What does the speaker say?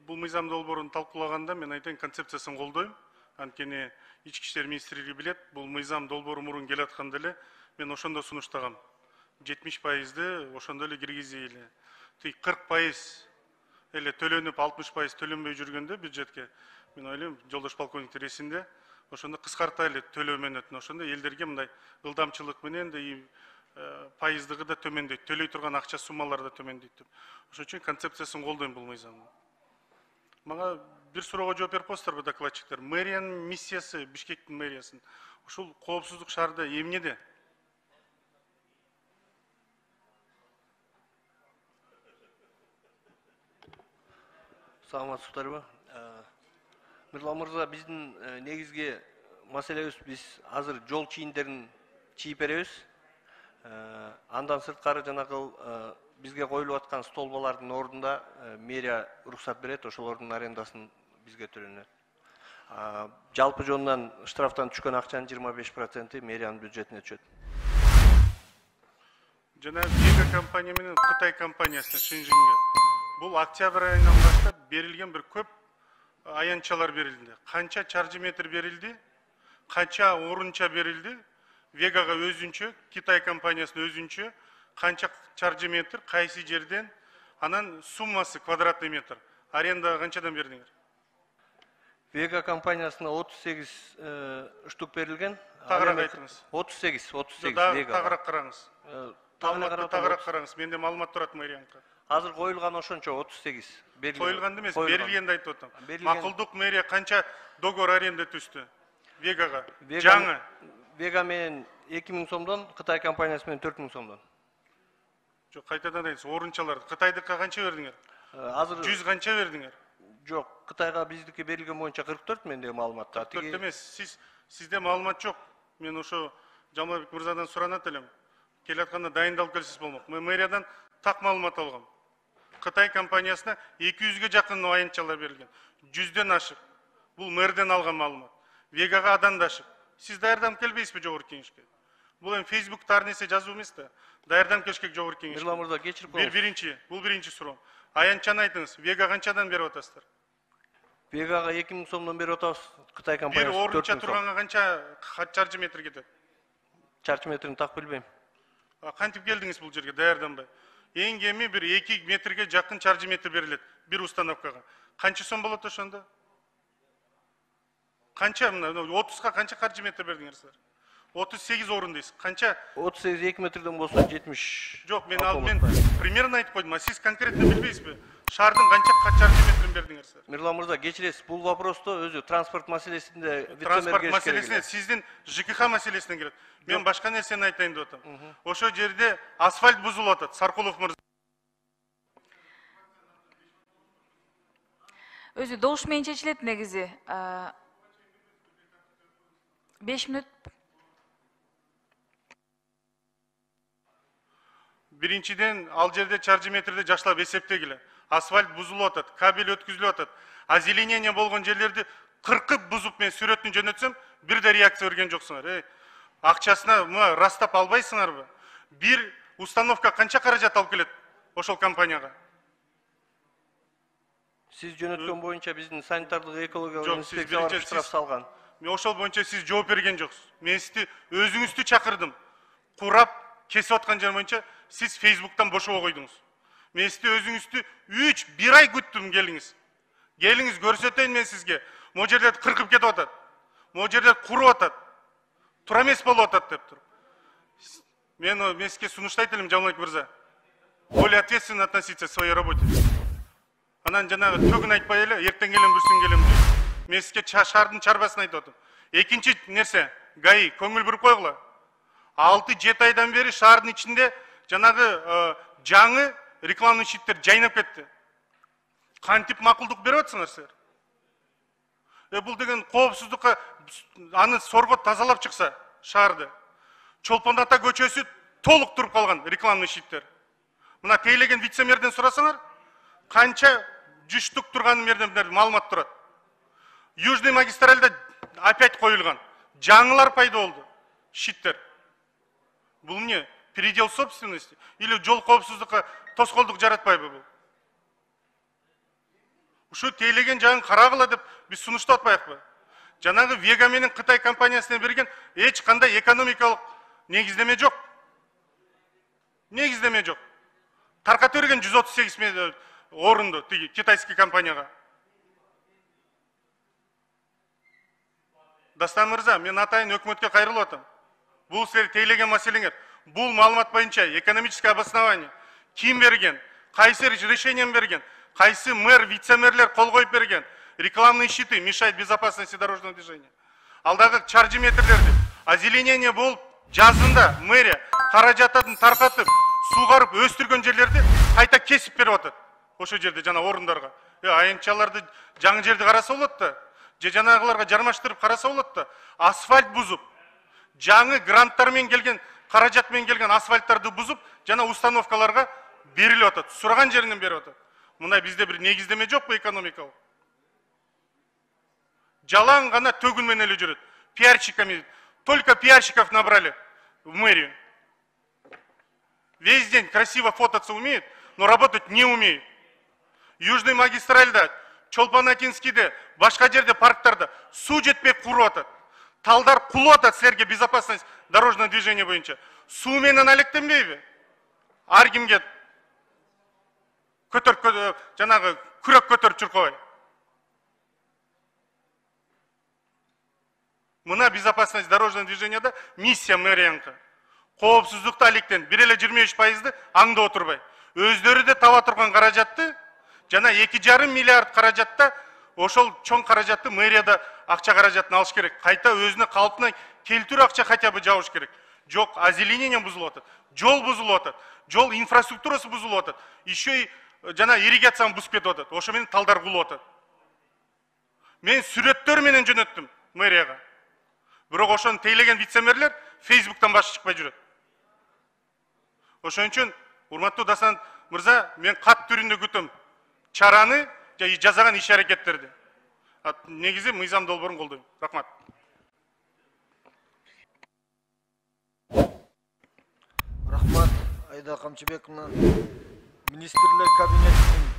Бұл мыйзам долбоорун талкуулаганда мен айтайын, концепциясын колдойм. Анткени ички иштер министрлиги билет, бул мыйзам долбоору мурун келатканда эле мен ошондо сунуштагам. 70%-ды ошондо эле киргизели. 40% эле төлөнүп, 60% төлөнбөй жүргөндө бюджетке, мен ойлойм, жолдош полковниктер эсинде, ошондо кыскартайлы төлөө менен, ошондо элдерге мындай ылдамчылык менен пайыздыгы да төмөндөйт, төлөй турган акча суммалары да төмөндөйт деп. Ошон үчүн концепциясын колдойм бул мыйзамдын. Мага бир суроого жооп берип коесуздарбы, докладчиктер? Мэриянын миссиясы, Бишкектин мэриясын, ушул коопсуздук шаарда эмнеде? Саламатсыздарбы? Мырлан мырза, биздин негизги маселебиз, биз азыр жол чийиндерин чийип беребиз. Андан сырткары жанагы бизге коюлуп аткан столбалардын ордунда мэрия уруксат берет, ошолордун арендасын бизге төлөнөт. Жалпы жонунан штрафтан түшкөн акчанын 25% мэриянын бюджетине түшөт. Жана Вега компания менен Кытай компаниясына Шэньчжэнге бул октябрь айынан баштап берилген бир көп аянтчалар берилди. Канча чаржы метр берилди, канча орунча берилди, Вегага өзүнчө, Китай компаниясына өзүнчө, канча чаржы метр, кайсы жерден, анан суммасы квадратный метр. Аренда канчадан бердиңер? Вега компаниясына 38 штук берилген. Тагыраак айтыңыз. 38 Вега. Тагыраак караңыз. Тагыраак караңыз. Менде маалымат турат мэрияныкка. Азыр коюлган ошончо 38 берилген. Коюлганды эмес, берилгенди айтып атам. Макулдук мэрия канча договор аренда түздү? Вегага. Жаңы. Вега менен 2000 сомдон, Кытай компаниясы менен 4000 сомдон. Жок, кайтадан айтыңыз, орунчалар. Кытайдыкка канча бердиңер? Азыр 100 канча бердиңер? Жок, Кытайга биздики берилген боюнча 44 менде маалыматта. 44 эмес, сизде маалымат жок. Мен ошо Жамалбек мырзадан суранат элем. Келатканда дайындалып келсиз болмок. Мен мэриядан так маалымат алгам. Кытай компаниясына 200-ге жакын аянтчалар берилген. 100ден ашык. Бул мэрден алган маалымат. Вегага адан да ашык. Сиз даярданып келбейсизби жогорку кеңешке? Бул эми Facebook'та ар нерсе жазуу эмес да. Даярданып келиш керек жогорку кеңешке. Мырлан мырза, кечирип коюңуз. Бул биринчи суроо. Аянтчаны айтыңыз. Вега канчадан берип атасыздар? Вегага 2000 сомдон берип атабыз. Кытай компаниясы 4000 сом. Бир орунча турганга канча чаржы метр кетет? Чаржы метрин так билбейм. Кантип келдиңиз бул жерге даярданбай? Эң кеми бир 2 метрге жакын чаржы метр берилет бир установкага. Канча сом болот ошондо? Канча мына 30га канча чаржы метр бердиңер силер? 38 орун дейсиз. Канча? 38 2 метрден болсо 70. Жок, мен примерно айтып койдум. Сиз конкретно билбейсизби? Шаардын канча чаржы метрин бердиңер силер? Мырлан мырза, кечиресиз. Бул вопросту өзү транспорт маселесинде транспорт маселесине, сиздин ЖКХ маселесине келет. Мен башка нерсени айтайын деп атам. Ошо жерде асфальт бузулуп атат, Саркулов мырза. Өзү добуш менен чечилет негизи. 5 мүнөт. Биринчиден, ал жерде чаржы метрди жаштап эсептегиле. Асфальт бузулуп атат, кабель өткүзүлүп атат. Озеленение болгон жерлерди кыркып бузуп мен сүрөтүн жөнөтсөм, бир да реакция берген жоксуңар. Акчасына мына растап албайсыңарбы? Бир установка канча каражат алып келет ошол компанияга? Сиз жөнөткөн боюнча биздин санитардык экологиялык инспекциялар штраф салган. Мен ошол боюнча сиз жооп берген жоксуз. Мен сизди өзүңүздү чакырдым. Курап кесип аткан жер боюнча сиз Facebook'тан бошобо койдуңуз. Мен сизди өзүңүздү 1 ай күттүм, келиңиз. Келиңиз көрсөтөйүн мен сизге. Могу жерлерди кыркып кетип атат. Могу жерлерди куруп атат. Тура эмес болуп атат деп туруп. Мен сизге сунуштайт элем, Жамалбек мырза. Более ответственно относиться к своей работе. Анан жанагы төгүн айтпай эле, эртең келем, бүрсүн келем деп. Мен сизге шаардын чарбасын айтып атам. Экинчи нерсе, ГАИ көңүл буруп койгула. 6-7 айдан бери шаардын ичинде жанагы жаңы рекламный щиттер жайнап кетти. Кантип макулдук берип атсыңар силер? Бул деген коопсуздукка аны соргот тазалап чыкса шаарды. Чолпон Ата көчөсү толук туруп калган рекламный щиттер. Мына тейлеген вице-мэрден сурасаңар, канча 100 штук турган мерден маалымат турат. Южный магистральда опять коюлган. Жаңылар пайда болду. Щиттер. Бул эмне? Передел собственности или жол коопсуздукка тоскоолдук жаратпайбы бул? Ушу тейлеген жағын қарағыла деп біз сунуштап атпайықпы. Жанагы Вега менен Кытай компаниясына берген эч кандай экономикалык негиздеме жок. Негиздеме жок. Таркатып берген 138 орунду тиги китайский компанияга. Дастан мырза, мен атайын өкмөткө кайрылып атам. Бул силер тейлеген маселеңер. Бул маалымат боюнча экономическое обоснование ким берген, кайсы решением берген, кайсы мэр, вице-мэрлер кол коюп берген, рекламные щиты мешают безопасности дорожного движения. Алдагы чарджиметрлерди озеленение болуп жазында мэрия каражатын таркатып, сугарып өстүргөн жерлерди кайта кесип берип атат. Ошо жерде жана орундарга. Айынчаларды жаңы жерди караса болот да, же жанагыларга жармаштырып караса болот да, асфальт бузуп, жаңы гранттармен келген, каражатмен келген асфальттарды бузуп, жана установкаларга берилип атат. Сураган жеринен берип атат. Мына бизде бир негиздеме жокпу экономикалык? Жалаң гана төгүнмен эле жүрөт. Пиарщиками, только пиарщиков набрали в мэрию. Весь день красиво фототься умеют, но работать не умеют. Южный магистральда, Чолпан-Атинскийде, башка жерде парктарда суу жетпей куруп атат. Талдар кулуп атат силерге безопасность дорожного движения боюнча. Суу менен алектенбейби? Ар кимге көтөрүп жанагы күрөк көтөрүп чуркабай. Мына безопасность дорожного движенияда миссия мэрияныкы. Коопсуздукта алектен 1,23%ды аңда отурбай. Өздөрү да таба турган каражатты, жана 2,5 миллиард каражатта, ошол чоң каражатты мэрияда акча каражатын алыш керек. Кайта өзүнө калпына келтирүү акча хотя бы жабыш керек. Жок, озеленение бузулуп атат, жол бузулуп атат, жол инфраструктурасы бузулуп атат. Еще и жана ирригацияны бузуп кетип атат. Ошо менен талдар кулуп атат. Мен сүрөттөр менен жөнөттүм мэрияга. Бирок ошону тейлеген вице-мэрлер Фейсбуктан башы чыкпай жүрөт. Ошон үчүн, урматтуу Дасан мырза, мен кат түрүндө күтөм чараны жана жасаган иш-аракеттерди. Негизи мыйзам долбоорун колдойм. Рахмат. Рахмат Айда Камчыбековна. Министрлер кабинетинин